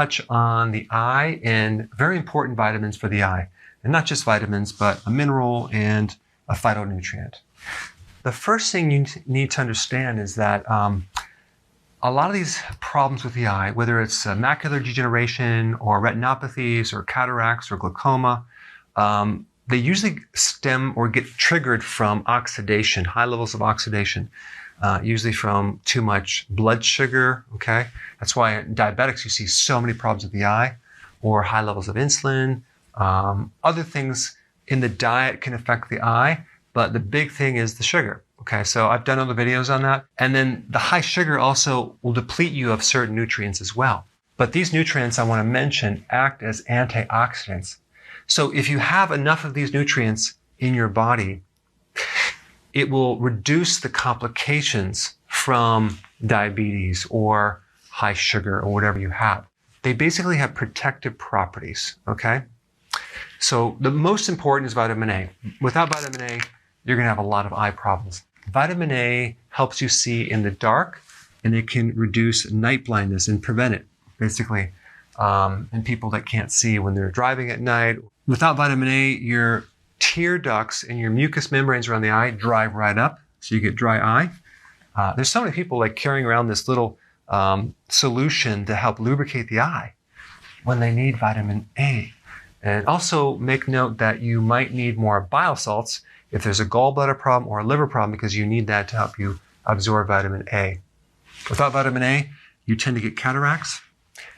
touch on the eye and very important vitamins for the eye. And not just vitamins, but a mineral and a phytonutrient. The first thing you need to understand is that a lot of these problems with the eye, whether it's macular degeneration or retinopathies or cataracts or glaucoma, they usually stem or get triggered from oxidation, high levels of oxidation, usually from too much blood sugar, okay? That's why in diabetics you see so many problems with the eye, or high levels of insulin. Other things in the diet can affect the eye, but the big thing is the sugar. Okay, so I've done other videos on that. And then the high sugar also will deplete you of certain nutrients as well. But these nutrients I want to mention act as antioxidants. So if you have enough of these nutrients in your body, it will reduce the complications from diabetes or high sugar or whatever you have. They basically have protective properties, okay? So the most important is vitamin A. Without vitamin A, you're going to have a lot of eye problems. Vitamin A helps you see in the dark, and it can reduce night blindness and prevent it, basically, in people that can't see when they're driving at night. Without vitamin A, your tear ducts and your mucous membranes around the eye dry right up, so you get dry eye. There's so many people like carrying around this little solution to help lubricate the eye when they need vitamin A. And also make note that you might need more bile salts if there's a gallbladder problem or a liver problem, because you need that to help you absorb vitamin A. Without vitamin A, you tend to get cataracts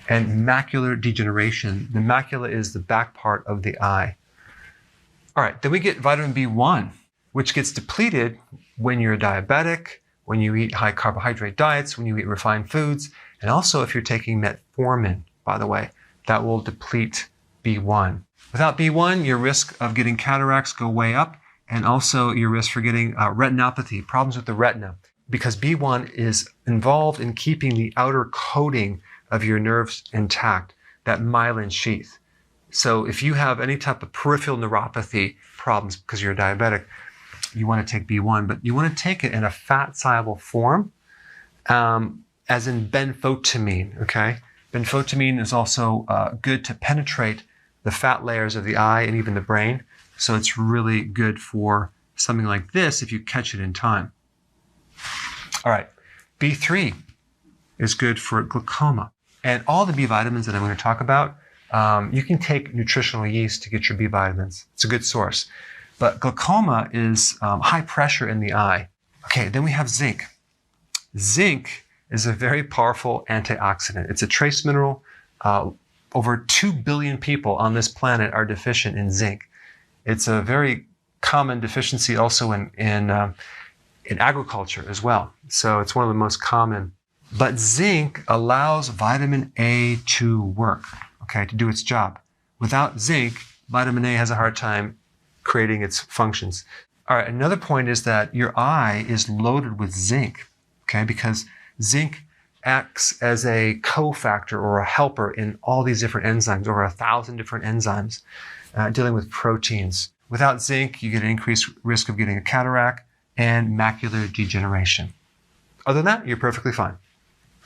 and macular degeneration. The macula is the back part of the eye. All right, then we get vitamin B1, which gets depleted when you're diabetic, when you eat high carbohydrate diets, when you eat refined foods, and also if you're taking metformin, by the way, that will deplete B1. Without B1, your risk of getting cataracts go way up, and also your risk for getting retinopathy, problems with the retina, because B1 is involved in keeping the outer coating of your nerves intact, that myelin sheath. So if you have any type of peripheral neuropathy problems because you're a diabetic, you want to take B1, but you want to take it in a fat-soluble form, as in benfotiamine, okay? Benfotiamine is also good to penetrate the fat layers of the eye and even the brain. So it's really good for something like this if you catch it in time. All right, B3 is good for glaucoma. And all the B vitamins that I'm going to talk about, you can take nutritional yeast to get your B vitamins. It's a good source. But glaucoma is high pressure in the eye. Okay, then we have zinc. Zinc is a very powerful antioxidant. It's a trace mineral. Over 2 billion people on this planet are deficient in zinc. It's a very common deficiency also in agriculture as well. So it's one of the most common. But zinc allows vitamin A to work, okay, to do its job. Without zinc, vitamin A has a hard time creating its functions. All right, another point is that your eye is loaded with zinc, okay, because zinc acts as a cofactor or a helper in all these different enzymes, over 1,000 different enzymes dealing with proteins. Without zinc, you get an increased risk of getting a cataract and macular degeneration. Other than that, you're perfectly fine.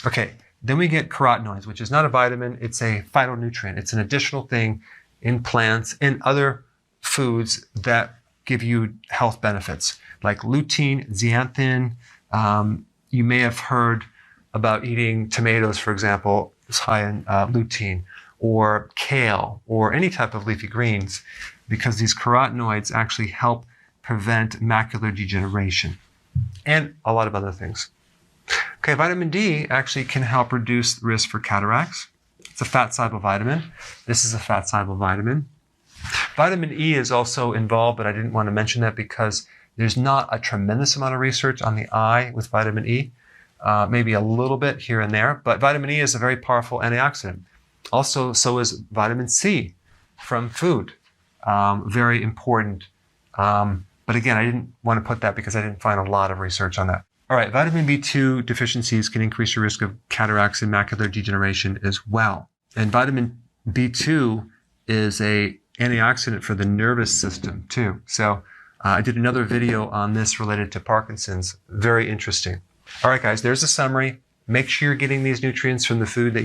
Okay, then we get carotenoids, which is not a vitamin, it's a phytonutrient. It's an additional thing in plants and other foods that give you health benefits, like lutein, zeaxanthin. You may have heard about eating tomatoes, for example, it's high in lutein, or kale, or any type of leafy greens, because these carotenoids actually help prevent macular degeneration, and a lot of other things. Okay, vitamin D actually can help reduce the risk for cataracts. It's a fat-soluble vitamin. This is a fat-soluble vitamin. Vitamin E is also involved, but I didn't want to mention that because there's not a tremendous amount of research on the eye with vitamin E. Maybe a little bit here and there, but vitamin E is a very powerful antioxidant. Also, so is vitamin C from food. Very important. But again, I didn't want to put that because I didn't find a lot of research on that. All right, vitamin B2 deficiencies can increase your risk of cataracts and macular degeneration as well. And vitamin B2 is a antioxidant for the nervous system too. So I did another video on this related to Parkinson's. Very interesting. All right, guys, there's a summary. Make sure you're getting these nutrients from the food that you're